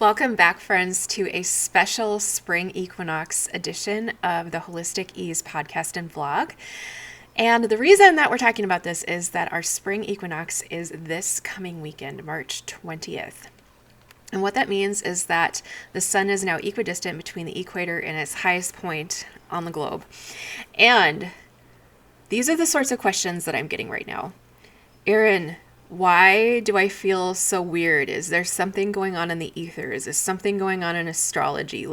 Welcome back, friends, to a special spring equinox edition of the Holistic Ease podcast and vlog. And the reason that we're talking about this is that our spring equinox is this coming weekend, March 20th. And what that means is that the sun is now equidistant between the equator and its highest point on the globe. And these are the sorts of questions that I'm getting right now. Erin, why do I feel so weird? Is there something going on in the ether? Is there something going on in astrology?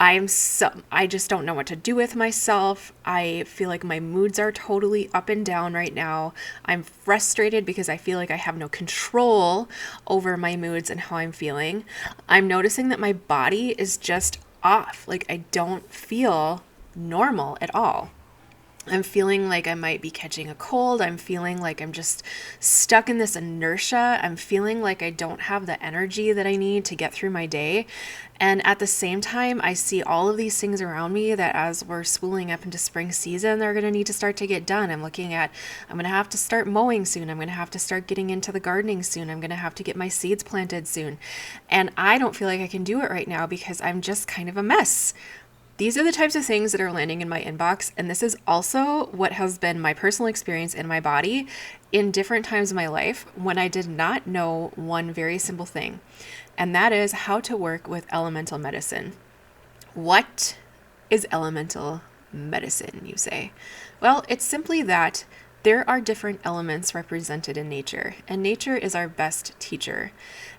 I just don't know what to do with myself. I feel like my moods are totally up and down right now. I'm frustrated because I feel like I have no control over my moods and how I'm feeling. I'm noticing that my body is just off. Like I don't feel normal at all. I'm feeling like I might be catching a cold. I'm feeling like I'm just stuck in this inertia. I'm feeling like I don't have the energy that I need to get through my day. And at the same time, I see all of these things around me that as we're spooling up into spring season, they're going to need to start to get done. I'm going to have to start mowing soon. I'm going to have to start getting into the gardening soon. I'm going to have to get my seeds planted soon. And I don't feel like I can do it right now because I'm just kind of a mess. These are the types of things that are landing in my inbox, and this is also what has been my personal experience in my body in different times of my life when I did not know one very simple thing, and that is how to work with elemental medicine. What is elemental medicine, you say? Well, it's simply that there are different elements represented in nature, and nature is our best teacher.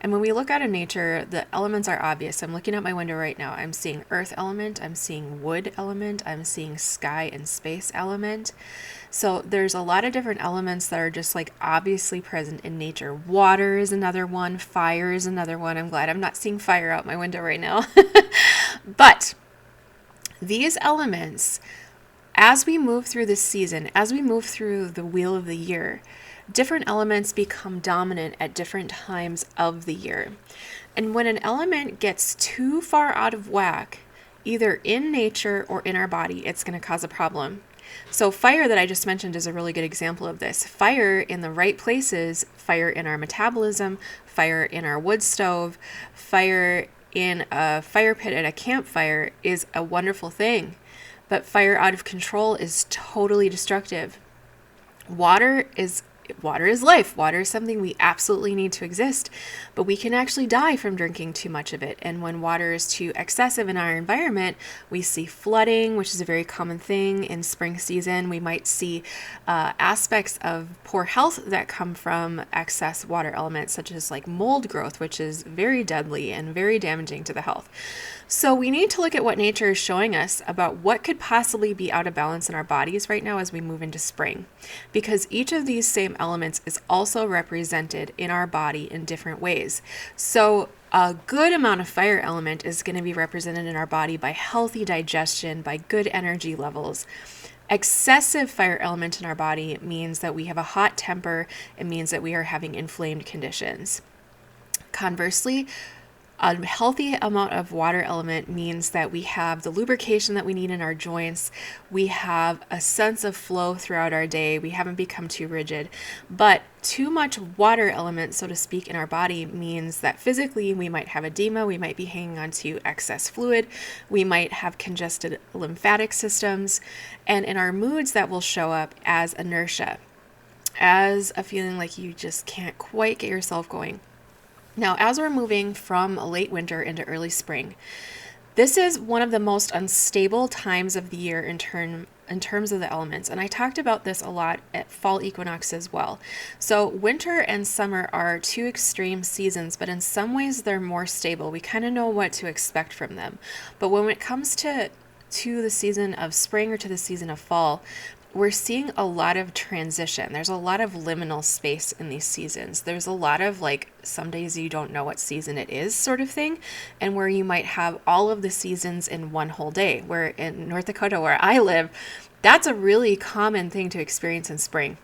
And when we look out in nature, the elements are obvious. I'm looking at my window right now. I'm seeing earth element, I'm seeing wood element, I'm seeing sky and space element. So there's a lot of different elements that are just like obviously present in nature. Water is another one, fire is another one. I'm glad I'm not seeing fire out my window right now. But these elements, as we move through this season, as we move through the wheel of the year, different elements become dominant at different times of the year. And when an element gets too far out of whack, either in nature or in our body, it's going to cause a problem. So fire that I just mentioned is a really good example of this. Fire in the right places, fire in our metabolism, fire in our wood stove, fire in a fire pit at a campfire is a wonderful thing. But fire out of control is totally destructive. Water is life. Water is something we absolutely need to exist, but we can actually die from drinking too much of it. And when water is too excessive in our environment, we see flooding, which is a very common thing in spring season. We might see aspects of poor health that come from excess water elements, such as like mold growth, which is very deadly and very damaging to the health. So we need to look at what nature is showing us about what could possibly be out of balance in our bodies right now as we move into spring, because each of these same elements is also represented in our body in different ways. So a good amount of fire element is going to be represented in our body by healthy digestion, by good energy levels. Excessive fire element in our body means that we have a hot temper. It means that we are having inflamed conditions. Conversely, a healthy amount of water element means that we have the lubrication that we need in our joints. We have a sense of flow throughout our day. We haven't become too rigid. But too much water element, so to speak, in our body means that physically we might have edema. We might be hanging on to excess fluid. We might have congested lymphatic systems. And in our moods, that will show up as inertia, as a feeling like you just can't quite get yourself going. Now, as we're moving from late winter into early spring, this is one of the most unstable times of the year in terms of the elements. And I talked about this a lot at fall equinox as well. So winter and summer are two extreme seasons, but in some ways they're more stable. We kind of know what to expect from them. But when it comes to the season of spring or to the season of fall, we're seeing a lot of transition. There's a lot of liminal space in these seasons. There's a lot of like, some days you don't know what season it is sort of thing, and where you might have all of the seasons in one whole day. Where in North Dakota, where I live, that's a really common thing to experience in spring.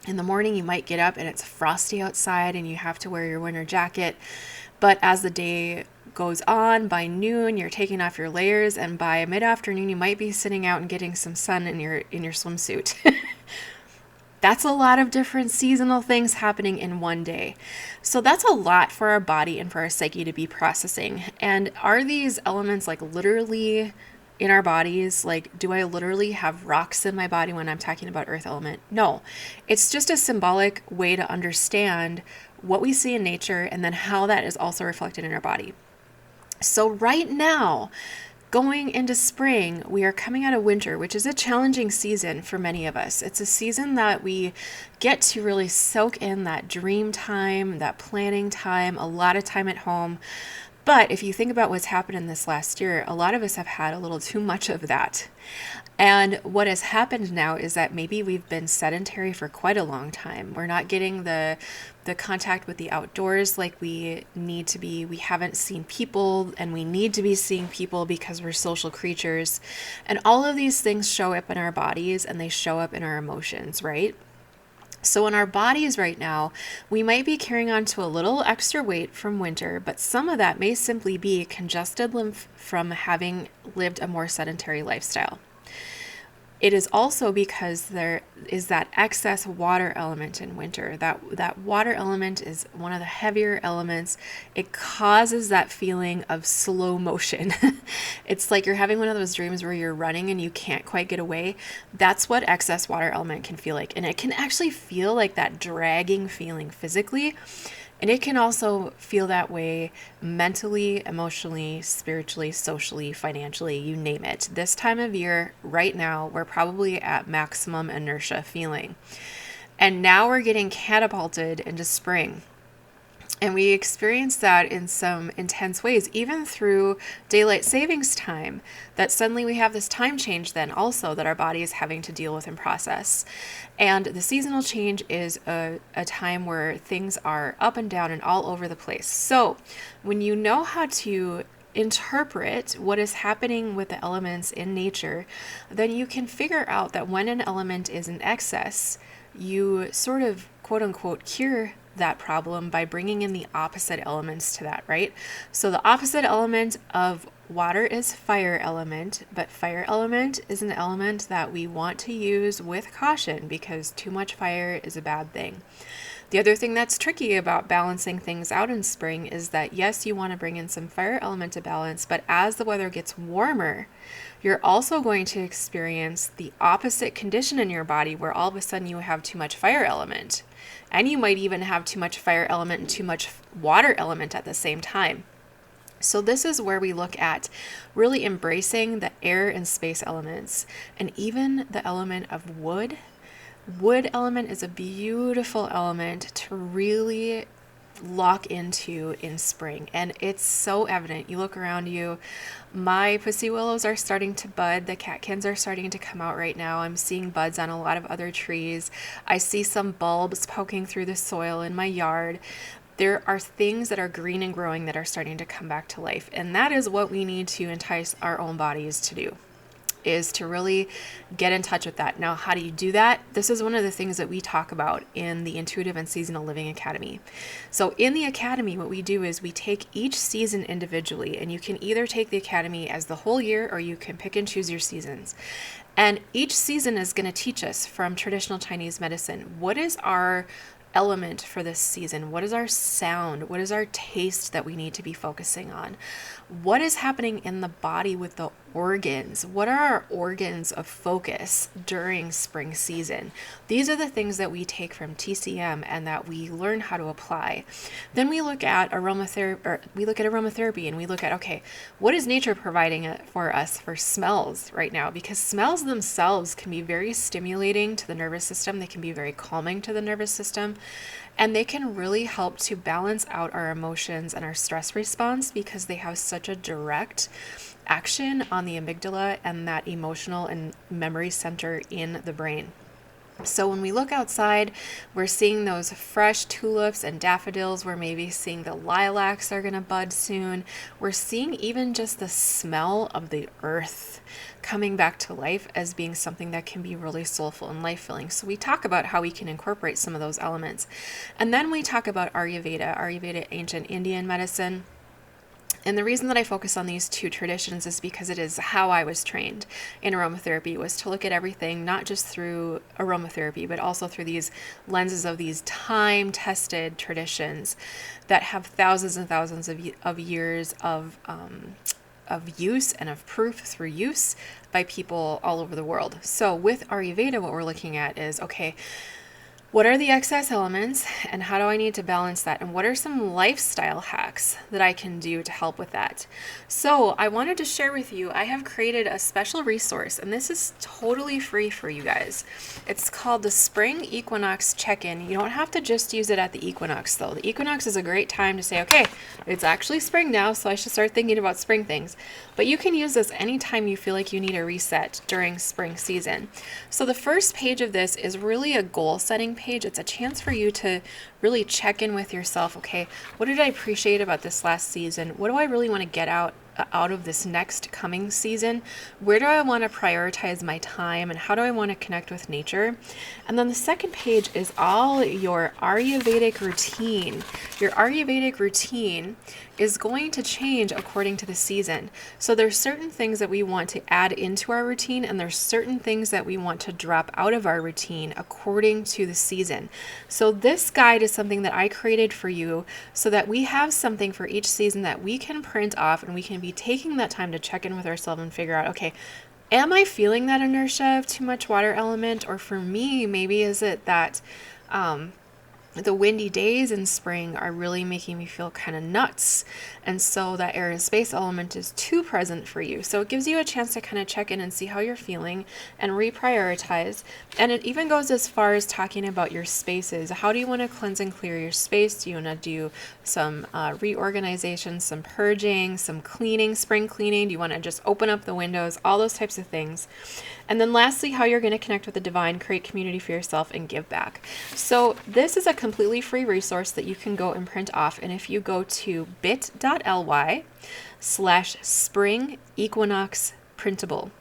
In the morning, you might get up and it's frosty outside and you have to wear your winter jacket. But as the day goes on, by noon, you're taking off your layers, and by mid-afternoon, you might be sitting out and getting some sun in your swimsuit. That's a lot of different seasonal things happening in one day. So that's a lot for our body and for our psyche to be processing. And are these elements like literally in our bodies? Like, do I literally have rocks in my body when I'm talking about earth element? No, it's just a symbolic way to understand what we see in nature and then how that is also reflected in our body. So right now, going into spring, we are coming out of winter, which is a challenging season for many of us. It's a season that we get to really soak in that dream time, that planning time, a lot of time at home. But if you think about what's happened in this last year, a lot of us have had a little too much of that. And what has happened now is that maybe we've been sedentary for quite a long time. We're not getting the contact with the outdoors like we need to be. We haven't seen people, and we need to be seeing people because we're social creatures. And all of these things show up in our bodies, and they show up in our emotions, right? So in our bodies right now, we might be carrying on to a little extra weight from winter, but some of that may simply be congested lymph from having lived a more sedentary lifestyle. It is also because there is that excess water element in winter. That water element is one of the heavier elements. It causes that feeling of slow motion. It's like you're having one of those dreams where you're running and you can't quite get away. That's what excess water element can feel like. And it can actually feel like that dragging feeling physically. And it can also feel that way mentally, emotionally, spiritually, socially, financially, you name it. This time of year, right now, we're probably at maximum inertia feeling. And now we're getting catapulted into spring. And we experience that in some intense ways, even through daylight savings time, that suddenly we have this time change then also that our body is having to deal with and process. And the seasonal change is a time where things are up and down and all over the place. So when you know how to interpret what is happening with the elements in nature, then you can figure out that when an element is in excess, you sort of quote unquote cure that problem by bringing in the opposite elements to that, right? So the opposite element of water is fire element, but fire element is an element that we want to use with caution because too much fire is a bad thing. The other thing that's tricky about balancing things out in spring is that yes, you want to bring in some fire element to balance, but as the weather gets warmer, you're also going to experience the opposite condition in your body where all of a sudden you have too much fire element. And you might even have too much fire element and too much water element at the same time. So this is where we look at really embracing the air and space elements and even the element of wood. Wood element is a beautiful element to really lock into in spring, and it's so evident. You look around you, my pussy willows are starting to bud, the catkins are starting to come out right now. I'm seeing buds on a lot of other trees. I see some bulbs poking through the soil in my yard. There are things that are green and growing that are starting to come back to life, and that is what we need to entice our own bodies to do, is to really get in touch with that. Now, how do you do that? This is one of the things that we talk about in the Intuitive and Seasonal Living Academy. So in the Academy, what we do is we take each season individually, and you can either take the Academy as the whole year or you can pick and choose your seasons. And each season is going to teach us from traditional Chinese medicine, what is our element for this season? What is our sound? What is our taste that we need to be focusing on? What is happening in the body with the organs? What are our organs of focus during spring season? These are the things that we take from TCM and that we learn how to apply. Then we look at aromatherapy, and we look at, okay, what is nature providing for us for smells right now? Because smells themselves can be very stimulating to the nervous system. They can be very calming to the nervous system. And they can really help to balance out our emotions and our stress response because they have such a direct action on the amygdala and that emotional and memory center in the brain. So when we look outside, we're seeing those fresh tulips and daffodils. We're maybe seeing the lilacs are going to bud soon. We're seeing even just the smell of the earth coming back to life as being something that can be really soulful and life-filling. So we talk about how we can incorporate some of those elements. And then we talk about Ayurveda, ancient Indian medicine. And the reason that I focus on these two traditions is because it is how I was trained in aromatherapy, was to look at everything, not just through aromatherapy, but also through these lenses of these time-tested traditions that have thousands and thousands of years of use and of proof through use by people all over the world. So with Ayurveda, what we're looking at is, okay, what are the excess elements and how do I need to balance that? And what are some lifestyle hacks that I can do to help with that? So I wanted to share with you, I have created a special resource, and this is totally free for you guys. It's called the Spring Equinox Check-In. You don't have to just use it at the equinox though. The equinox is a great time to say, okay, it's actually spring now, so I should start thinking about spring things. But you can use this anytime you feel like you need a reset during spring season. So the first page of this is really a goal setting page. It's a chance for you to really check in with yourself. Okay, what did I appreciate about this last season? What do I really want to get out of this next coming season? Where do I want to prioritize my time, and how do I want to connect with nature? And then the second page is all your Ayurvedic routine. Your Ayurvedic routine is going to change according to the season. So there's certain things that we want to add into our routine, and there's certain things that we want to drop out of our routine according to the season. So this guide is something that I created for you so that we have something for each season that we can print off, and we can be taking that time to check in with ourselves and figure out, okay, am I feeling that inertia of too much water element? Or for me, maybe is it that the windy days in spring are really making me feel kind of nuts, and so that air and space element is too present for you. So it gives you a chance to kind of check in and see how you're feeling and reprioritize. And it even goes as far as talking about your spaces. How do you want to cleanse and clear your space? Do you want to do some reorganization, some purging, some cleaning, spring cleaning? Do you want to just open up the windows? All those types of things. And then lastly, how you're going to connect with the divine, create community for yourself, and give back. So this is a completely free resource that you can go and print off. And if you go to bit.ly/spring equinox printable,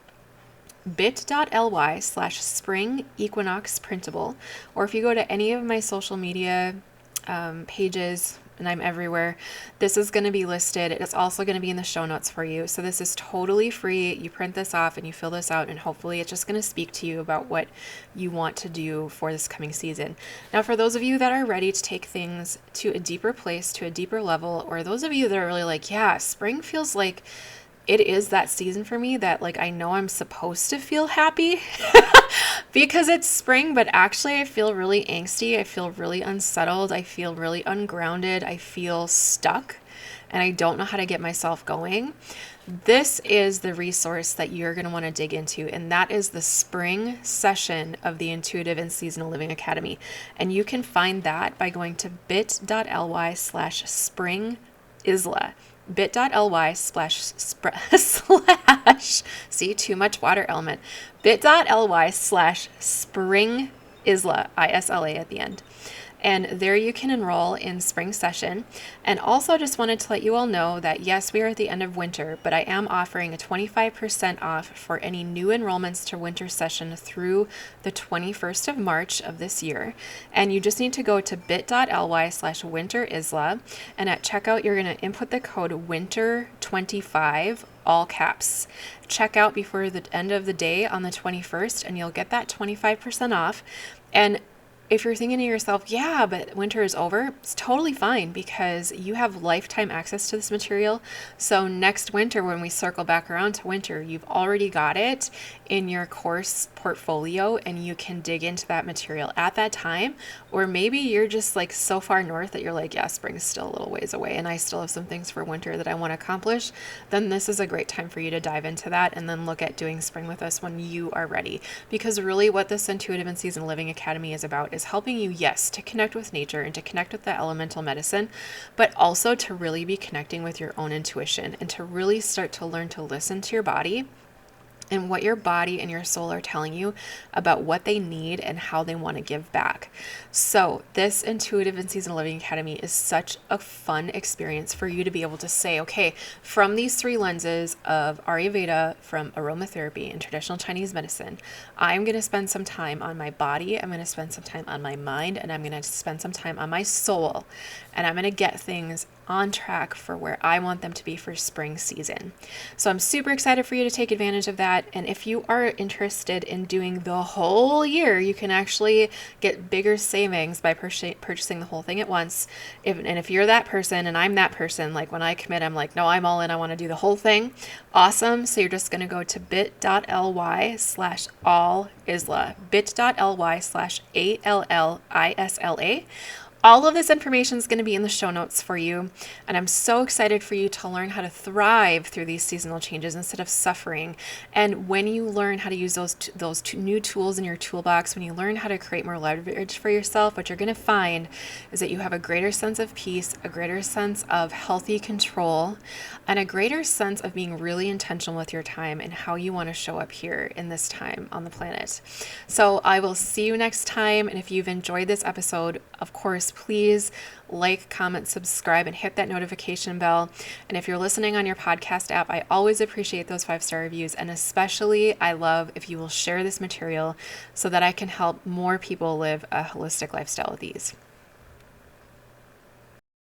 bit.ly/spring equinox printable, or if you go to any of my social media pages, and I'm everywhere, this is going to be listed. It's also going to be in the show notes for you. So this is totally free. You print this off and you fill this out, and hopefully it's just going to speak to you about what you want to do for this coming season. Now, for those of you that are ready to take things to a deeper place, to a deeper level, or those of you that are really like, yeah, spring feels like it is that season for me that, like, I know I'm supposed to feel happy because it's spring, but actually I feel really angsty. I feel really unsettled. I feel really ungrounded. I feel stuck, and I don't know how to get myself going. This is the resource that you're going to want to dig into, and that is the spring session of the Intuitive and Seasonal Living Academy. And you can find that by going to bit.ly/spring isla. bit.ly// see, too much water element, bit.ly/spring isla, ISLA at the end. And there you can enroll in spring session. And also just wanted to let you all know that yes, we are at the end of winter, but I am offering a 25% off for any new enrollments to winter session through the 21st of March of this year. And you just need to go to bit.ly/winter isla. And at checkout, you're going to input the code winter25, all caps. Check out before the end of the day on the 21st, and you'll get that 25% off. And if you're thinking to yourself, yeah, but winter is over, it's totally fine because you have lifetime access to this material. So next winter, when we circle back around to winter, you've already got it in your course portfolio, and you can dig into that material at that time. Or maybe you're just like so far north that you're like, yeah, spring is still a little ways away and I still have some things for winter that I want to accomplish. Then this is a great time for you to dive into that and then look at doing spring with us when you are ready. Because really what this Intuitive and Seasonal Living Academy is about is helping you, yes, to connect with nature and to connect with the elemental medicine, but also to really be connecting with your own intuition and to really start to learn to listen to your body and what your body and your soul are telling you about what they need and how they want to give back. So this Intuitive and Seasonal Living Academy is such a fun experience for you to be able to say, okay, from these three lenses of Ayurveda, from aromatherapy and traditional Chinese medicine, I'm going to spend some time on my body, I'm going to spend some time on my mind, and I'm going to spend some time on my soul. and I'm going to get things on track for where I want them to be for spring season. So I'm super excited for you to take advantage of that. And if you are interested in doing the whole year, you can actually get bigger savings by purchasing the whole thing at once. And if you're that person and I'm that person, like when I commit, I'm like, no, I'm all in. I want to do the whole thing. Awesome. So you're just going to go to bit.ly/allisla, bit.ly/ALLISLA. All of this information is going to be in the show notes for you, and I'm so excited for you to learn how to thrive through these seasonal changes instead of suffering. And when you learn how to use those new tools in your toolbox, when you learn how to create more leverage for yourself, what you're going to find is that you have a greater sense of peace, a greater sense of healthy control, and a greater sense of being really intentional with your time and how you want to show up here in this time on the planet. So I will see you next time, and if you've enjoyed this episode, of course, please like, comment, subscribe, and hit that notification bell. And if you're listening on your podcast app, I always appreciate those 5-star reviews. And especially, I love if you will share this material so that I can help more people live a holistic lifestyle with ease.